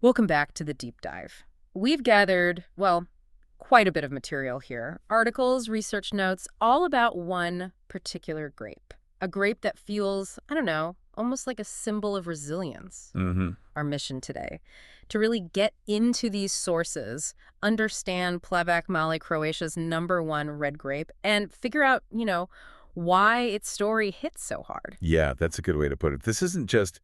Welcome back to the deep dive. We've gathered, well, quite a bit of material here. Articles, research notes, all about one particular grape. A grape that feels, I don't know, almost like a symbol of resilience. Our mission today, to really get into these sources, understand Plavac Mali, Croatia's #1 red grape, and figure out, why its story hits so hard. Yeah, that's a good way to put it. This isn't just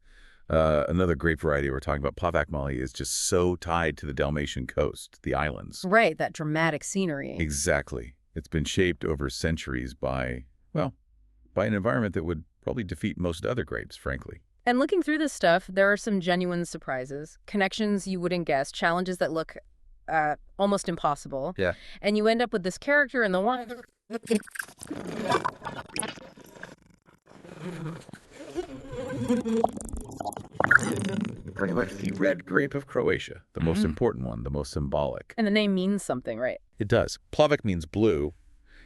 another grape variety we're talking about. Plavac Mali is just so tied to the Dalmatian coast, the islands. Right, that dramatic scenery. Exactly. It's been shaped over centuries by, well, by an environment that would probably defeat most other grapes, frankly. And looking through this stuff, there are some genuine surprises, connections you wouldn't guess, challenges that look almost impossible. Yeah. And you end up with this character in the wine. Pretty much the red grape of Croatia, the most important one, the most symbolic. And the name means something, right? It does. Plavac means blue,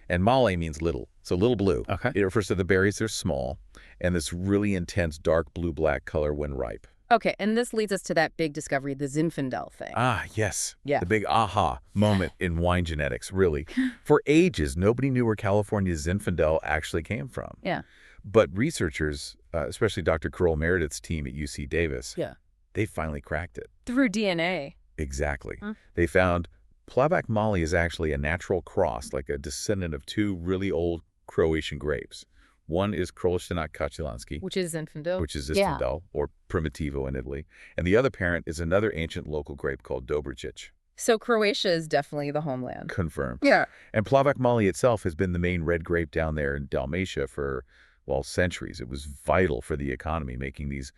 and Mali means little, so little blue. Okay. It refers to the berries, they're small, and this really intense dark blue-black color when ripe. Okay, and this leads us to that big discovery, the Zinfandel thing. Ah, yes. Yeah. The big aha moment in wine genetics, really. For ages, nobody knew where California's Zinfandel actually came from. Yeah. But researchers, especially Dr. Carol Meredith's team at UC Davis, Yeah. they finally cracked it. Through DNA. Exactly. They found Plavac Mali is actually a natural cross, like a descendant of two really old Croatian grapes. One is Crljenak Kaštelanski, Which is Zinfandel. which is Zinfandel, or Primitivo in Italy. And the other parent is another ancient local grape called Dobričić. So Croatia is definitely the homeland. Confirmed. Yeah. And Plavac Mali itself has been the main red grape down there in Dalmatia for, well, centuries. It was vital for the economy, making these,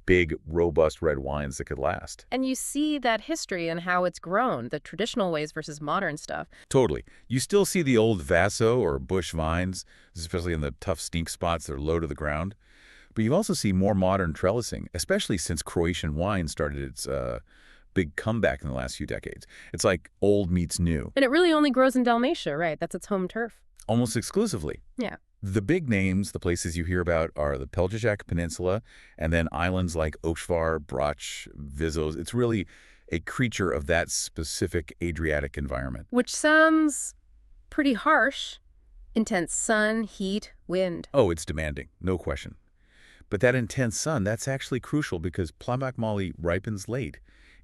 big, robust red wines that could last. And you see that history and how it's grown, the traditional ways versus modern stuff. Totally. You still see the old Vaso or bush vines, especially in the tough steep spots that are low to the ground. But you also see more modern trellising, especially since Croatian wine started its big comeback in the last few decades. It's like old meets new. And it really only grows in Dalmatia, right? That's its home turf. Almost exclusively. Yeah. The big names, the places you hear about, are the Crljenak Peninsula and then islands like Oshvar, Brač, Vizos. It's really a creature of that specific Adriatic environment. Which sounds pretty harsh. Intense sun, heat, wind. Oh, it's demanding, no question. But that intense sun, that's actually crucial because Plavac Mali ripens late.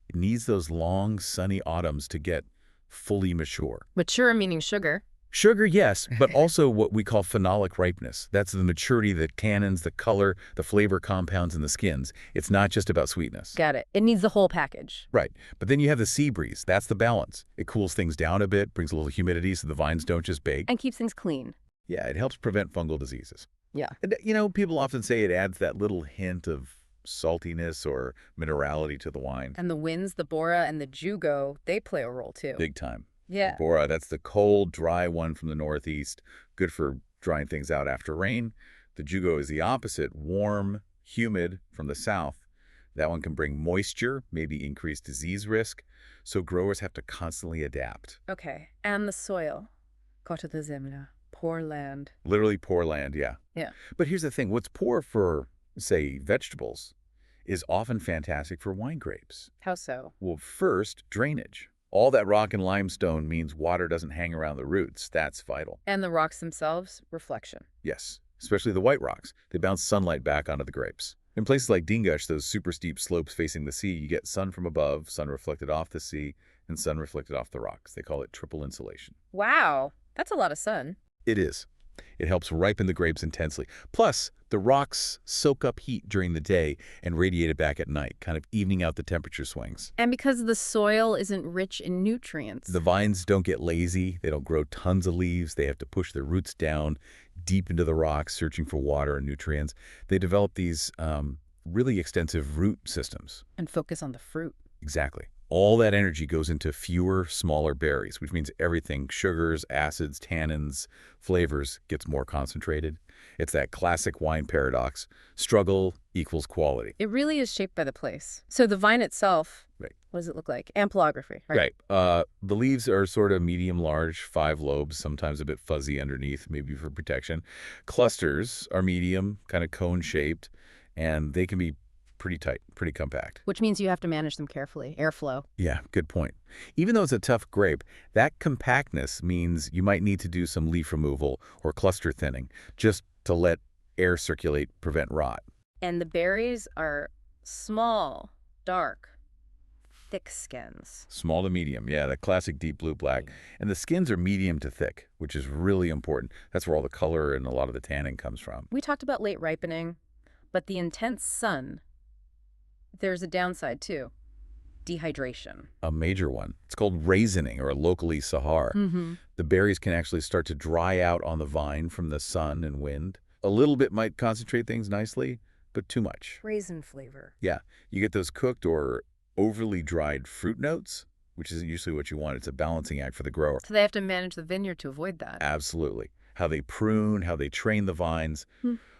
It needs those long, sunny autumns to get fully mature. Mature meaning sugar. Sugar, yes, but also what we call phenolic ripeness. That's the maturity, the tannins, the color, the flavor compounds in the skins. It's not just about sweetness. Got it. It needs the whole package. Right. But then you have the sea breeze. That's the balance. It cools things down a bit, brings a little humidity so the vines don't just bake. And keeps things clean. Yeah, it helps prevent fungal diseases. Yeah. And, people often say it adds that little hint of saltiness or minerality to the wine. And the winds, the Bora and the Jugo, they play a role too. Big time. Yeah. Bora, that's the cold, dry one from the northeast, good for drying things out after rain. The Jugo is the opposite, warm, humid from the south. That one can bring moisture, maybe increase disease risk, so growers have to constantly adapt. Okay. And the soil. Kota the zemlja. Poor land. Literally poor land, yeah. Yeah. But here's the thing, what's poor for, say, vegetables is often fantastic for wine grapes. How so? Well, first, drainage. All that rock and limestone means water doesn't hang around the roots. That's vital. And the rocks themselves, reflection. Yes, especially the white rocks. They bounce sunlight back onto the grapes. In places like Dingač, those super steep slopes facing the sea, you get sun from above, sun reflected off the sea, and sun reflected off the rocks. They call it triple insolation. Wow. That's a lot of sun. It is. It helps ripen the grapes intensely. Plus, the rocks soak up heat during the day and radiate it back at night, kind of evening out the temperature swings. And because the soil isn't rich in nutrients. The vines don't get lazy. They don't grow tons of leaves. They have to push their roots down deep into the rocks, searching for water and nutrients. They develop these really extensive root systems. And focus on the fruit. Exactly. All that energy goes into fewer, smaller berries, which means everything, sugars, acids, tannins, flavors, gets more concentrated. It's that classic wine paradox. Struggle equals quality. It really is shaped by the place. So the vine itself, Right. What does it look like? Ampelography, right? Right. The leaves are sort of medium-large, 5 lobes, sometimes a bit fuzzy underneath, maybe for protection. Clusters are medium, kind of cone-shaped, and they can be pretty tight, pretty compact. Which means you have to manage them carefully. Airflow. Yeah, good point. Even though it's a tough grape, that compactness means you might need to do some leaf removal or cluster thinning just to let air circulate, prevent rot. And the berries are small, dark, thick skins. Small to medium, yeah, that classic deep blue-black. And the skins are medium to thick, which is really important. That's where all the color and a lot of the tannin comes from. We talked about late ripening, but the intense sun, there's a downside too. Dehydration. A major one. It's called raisinning, or locally sahar. The berries can actually start to dry out on the vine from the sun and wind. A little bit might concentrate things nicely, but too much. Raisin flavor. Yeah, you get those cooked or overly dried fruit notes, which isn't usually what you want. It's a balancing act for the grower. So they have to manage the vineyard to avoid that. Absolutely. How they prune, how they train the vines.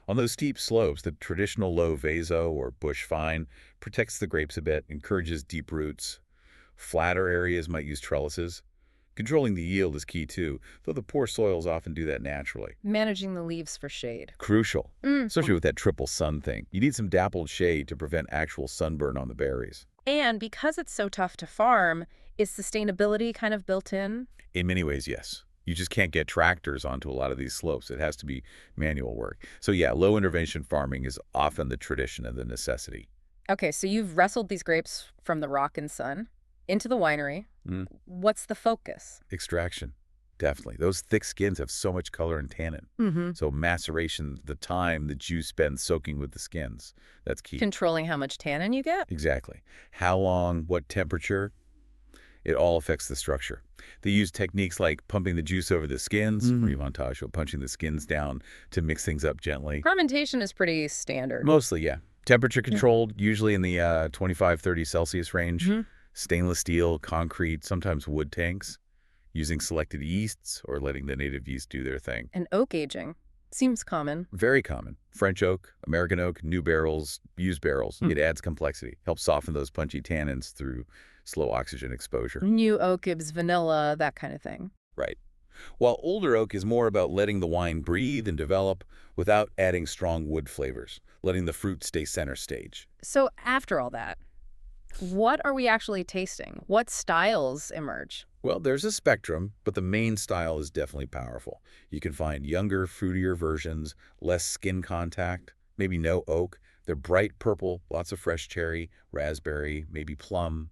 On those steep slopes, the traditional low vaso or bush vine protects the grapes a bit, encourages deep roots. Flatter areas might use trellises. Controlling the yield is key too, though the poor soils often do that naturally. Managing the leaves for shade. Crucial, especially with that triple sun thing. You need some dappled shade to prevent actual sunburn on the berries. And because it's so tough to farm, is sustainability kind of built in? In many ways, yes. You just can't get tractors onto a lot of these slopes. It has to be manual work. So yeah, low intervention farming is often the tradition and the necessity. Okay, so you've wrestled these grapes from the rock and sun into the winery. What's the focus? Extraction, definitely. Those thick skins have so much color and tannin. So maceration, the time the juice spends soaking with the skins, that's key. Controlling how much tannin you get? Exactly. How long, what temperature, it all affects the structure. They use techniques like pumping the juice over the skins, remontage, or punching the skins down to mix things up gently. Fermentation is pretty standard. Mostly, yeah. Temperature controlled, usually in the 25-30 Celsius range. Stainless steel, concrete, sometimes wood tanks. Using selected yeasts or letting the native yeast do their thing. And oak aging seems common. Very common. French oak, American oak, new barrels, used barrels. It adds complexity, helps soften those punchy tannins through slow oxygen exposure. New oak gives vanilla, that kind of thing. Right. While older oak is more about letting the wine breathe and develop without adding strong wood flavors, letting the fruit stay center stage. So after all that, what are we actually tasting? What styles emerge? Well, there's a spectrum, but the main style is definitely powerful. You can find younger, fruitier versions, less skin contact, maybe no oak. They're bright purple, lots of fresh cherry, raspberry, maybe plum,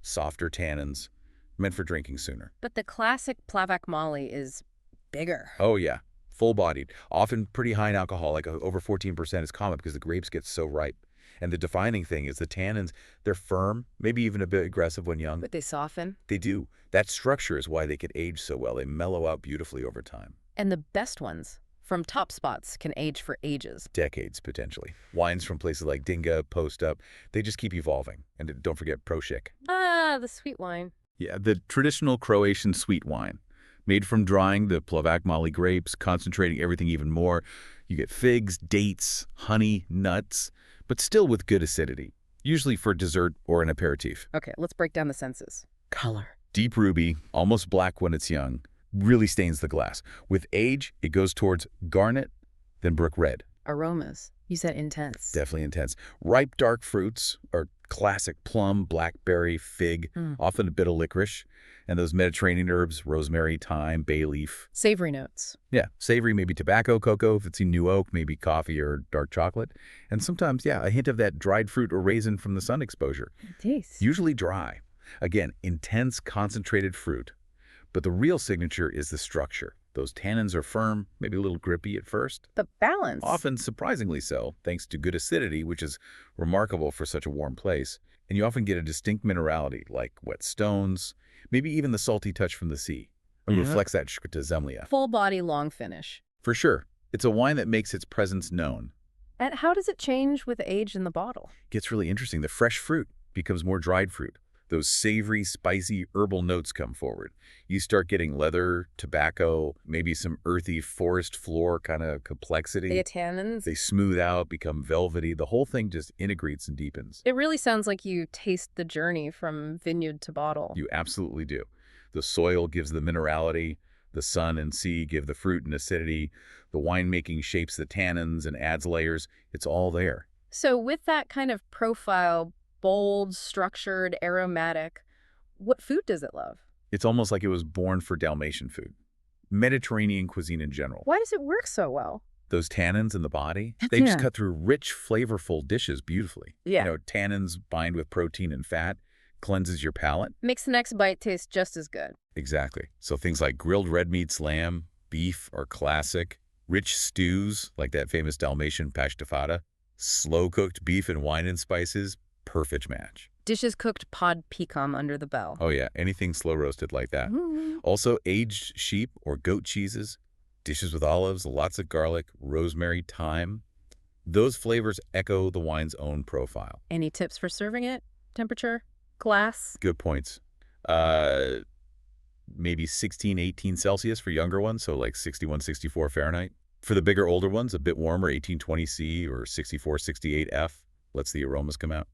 softer tannins, meant for drinking sooner. But the classic Plavac Mali is bigger. Oh, yeah. Full-bodied, often pretty high in alcohol, like over 14% is common because the grapes get so ripe. And the defining thing is the tannins, they're firm, maybe even a bit aggressive when young. But they soften. They do. That structure is why they can age so well. They mellow out beautifully over time. And the best ones from top spots can age for ages. Decades, potentially. Wines from places like Dingač, Post Up, they just keep evolving. And don't forget Prošek. Ah, the sweet wine. Yeah, the traditional Croatian sweet wine. Made from drying the Plavac Mali grapes, concentrating everything even more. You get figs, dates, honey, nuts, but still with good acidity, usually for dessert or an aperitif. Okay, let's break down the senses. Color. Deep ruby, almost black when it's young, really stains the glass. With age, it goes towards garnet, then brook red. Aromas. You said intense. Definitely intense. Ripe dark fruits are classic plum, blackberry, fig, often a bit of licorice, and those Mediterranean herbs, rosemary, thyme, bay leaf. Savory notes. Yeah, savory, maybe tobacco, cocoa, if it's in new oak, maybe coffee or dark chocolate. And sometimes, yeah, a hint of that dried fruit or raisin from the sun exposure. Taste. Usually dry. Again, intense, concentrated fruit. But the real signature is the structure. Those tannins are firm, maybe a little grippy at first. But balance. Often surprisingly so, thanks to good acidity, which is remarkable for such a warm place. And you often get a distinct minerality, like wet stones, maybe even the salty touch from the sea. It reflects that škrta zemlja. Full body, long finish. For sure. It's a wine that makes its presence known. And how does it change with age in the bottle? It gets really interesting. The fresh fruit becomes more dried fruit. Those savory, spicy, herbal notes come forward. You start getting leather, tobacco, maybe some earthy forest floor kind of complexity. The tannins. They smooth out, become velvety. The whole thing just integrates and deepens. It really sounds like you taste the journey from vineyard to bottle. You absolutely do. The soil gives the minerality. The sun and sea give the fruit and acidity. The winemaking shapes the tannins and adds layers. It's all there. So with that kind of profile, bold, structured, aromatic, what food does it love? It's almost like it was born for Dalmatian food. Mediterranean cuisine in general. Why does it work so well? Those tannins in the body, they just cut through rich, flavorful dishes beautifully. Yeah. Tannins bind with protein and fat, cleanses your palate. Makes the next bite taste just as good. Exactly. So things like grilled red meats, lamb, beef are classic. Rich stews, like that famous Dalmatian pashtafada. Slow-cooked beef and wine and spices, perfect match. Dishes cooked pod pecan under the bell. Oh yeah, anything slow-roasted like that. Also, aged sheep or goat cheeses, dishes with olives, lots of garlic, rosemary, thyme. Those flavors echo the wine's own profile. Any tips for serving it? Temperature? Glass? Good points. Maybe 16, 18 Celsius for younger ones, so like 61, 64 Fahrenheit. For the bigger, older ones, a bit warmer, 18, 20 C or 64, 68 F. Lets the aromas come out.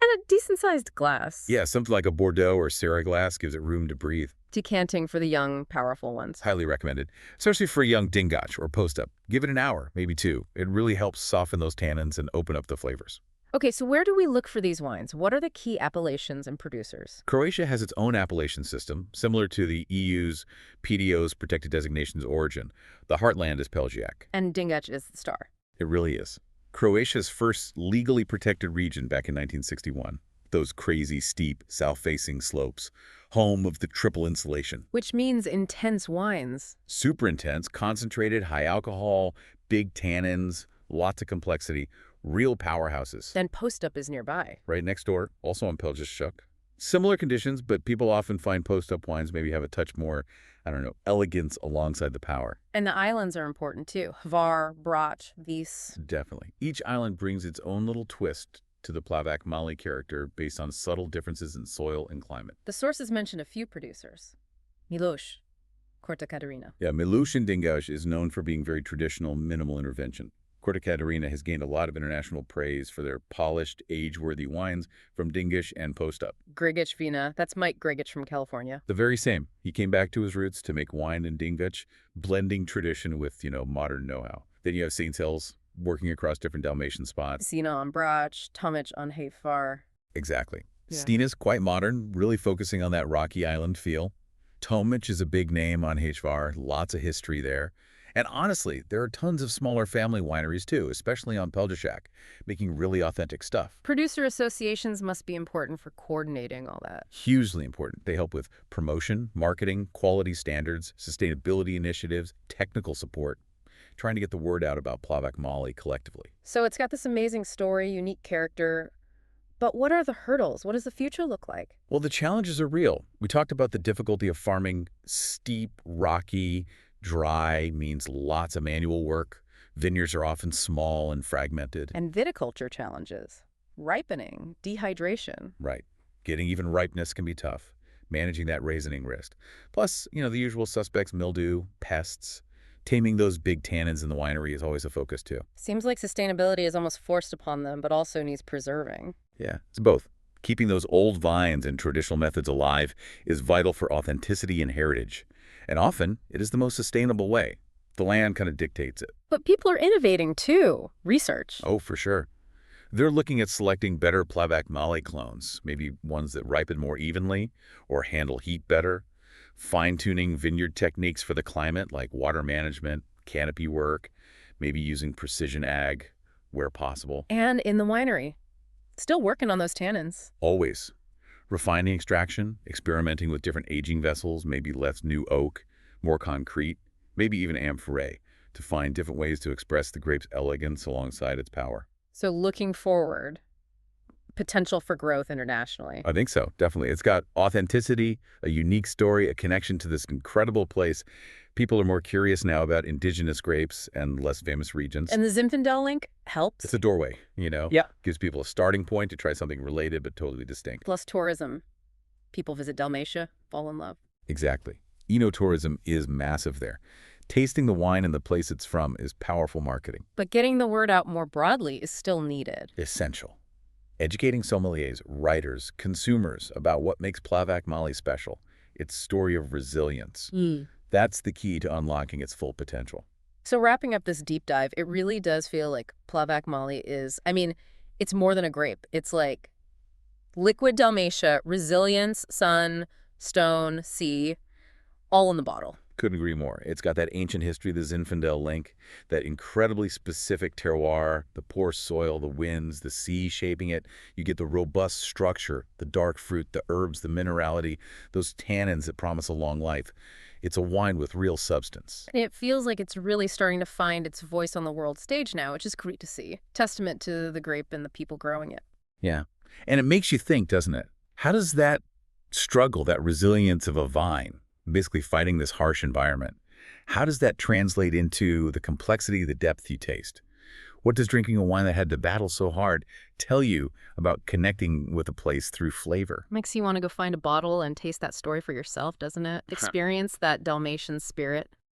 And a decent-sized glass. Yeah, something like a Bordeaux or Syrah glass gives it room to breathe. Decanting for the young, powerful ones. Highly recommended, especially for a young Dingač or post-up. Give it an hour, maybe two. It really helps soften those tannins and open up the flavors. Okay, so where do we look for these wines? What are the key appellations and producers? Croatia has its own appellation system, similar to the EU's PDO's Protected Designations Origin. The heartland is Crljenak. And Dingač is the star. It really is. Croatia's first legally protected region back in 1961. Those crazy, steep, south-facing slopes. Home of the triple insolation. Which means intense wines. Super intense, concentrated, high alcohol, big tannins, lots of complexity. Real powerhouses. Then Post-Up is nearby. Right next door, also on Plavac. Similar conditions, but people often find Post-Up wines maybe have a touch more, elegance alongside the power. And the islands are important too. Hvar, Brač, Vis. Definitely. Each island brings its own little twist to the Plavac Mali character based on subtle differences in soil and climate. The sources mention a few producers. Miloš, Crta Catarina. Yeah, Miloš in Dingač is known for being very traditional, minimal intervention. Crta Catarina has gained a lot of international praise for their polished, age-worthy wines from Dingač and Post-Up. Grigic Vina, that's Mike Grigic from California. The very same. He came back to his roots to make wine in Dingač, blending tradition with, modern know-how. Then you have Saint Hills working across different Dalmatian spots. Sina on Brač, Tomic on Hvar. Exactly. Yeah. Stina's quite modern, really focusing on that rocky island feel. Tomic is a big name on Hvar, lots of history there. And honestly, there are tons of smaller family wineries too, especially on Plavac, making really authentic stuff. Producer associations must be important for coordinating all that. Hugely important. They help with promotion, marketing, quality standards, sustainability initiatives, technical support, trying to get the word out about Plavac Mali collectively. So it's got this amazing story, unique character. But what are the hurdles? What does the future look like? Well, the challenges are real. We talked about the difficulty of farming steep, rocky, dry means lots of manual work. Vineyards are often small and fragmented. And viticulture challenges. Ripening, dehydration. Right. Getting even ripeness can be tough. Managing that raisoning risk. Plus, the usual suspects, mildew, pests. Taming those big tannins in the winery is always a focus too. Seems like sustainability is almost forced upon them, but also needs preserving. Yeah, it's both. Keeping those old vines and traditional methods alive is vital for authenticity and heritage. And often, it is the most sustainable way. The land kind of dictates it. But people are innovating too. Research. Oh, for sure. They're looking at selecting better Plavac Mali clones, maybe ones that ripen more evenly or handle heat better. Fine-tuning vineyard techniques for the climate, like water management, canopy work, maybe using precision ag where possible. And in the winery. Still working on those tannins. Always. Refining extraction, experimenting with different aging vessels, maybe less new oak, more concrete, maybe even amphoré, to find different ways to express the grape's elegance alongside its power. So looking forward, potential for growth internationally. I think so, definitely. It's got authenticity, a unique story, a connection to this incredible place. People are more curious now about indigenous grapes and less famous regions. And the Zinfandel link helps. It's a doorway, Yeah. Gives people a starting point to try something related but totally distinct. Plus tourism. People visit Dalmatia, fall in love. Exactly. Enotourism is massive there. Tasting the wine in the place it's from is powerful marketing. But getting the word out more broadly is still needed. Essential. Educating sommeliers, writers, consumers about what makes Plavac Mali special. Its story of resilience. That's the key to unlocking its full potential. So wrapping up this deep dive, it really does feel like Plavac Mali is, I mean, it's more than a grape. It's like liquid Dalmatia, resilience, sun, stone, sea, all in the bottle. Couldn't agree more. It's got that ancient history, the Zinfandel link, that incredibly specific terroir, the poor soil, the winds, the sea shaping it. You get the robust structure, the dark fruit, the herbs, the minerality, those tannins that promise a long life. It's a wine with real substance. And it feels like it's really starting to find its voice on the world stage now, which is great to see. Testament to the grape and the people growing it. Yeah. And it makes you think, doesn't it? How does that struggle, that resilience of a vine, basically fighting this harsh environment, how does that translate into the complexity, the depth you taste? What does drinking a wine that had to battle so hard tell you about connecting with a place through flavor? Makes you want to go find a bottle and taste that story for yourself, doesn't it? Experience that Dalmatian spirit.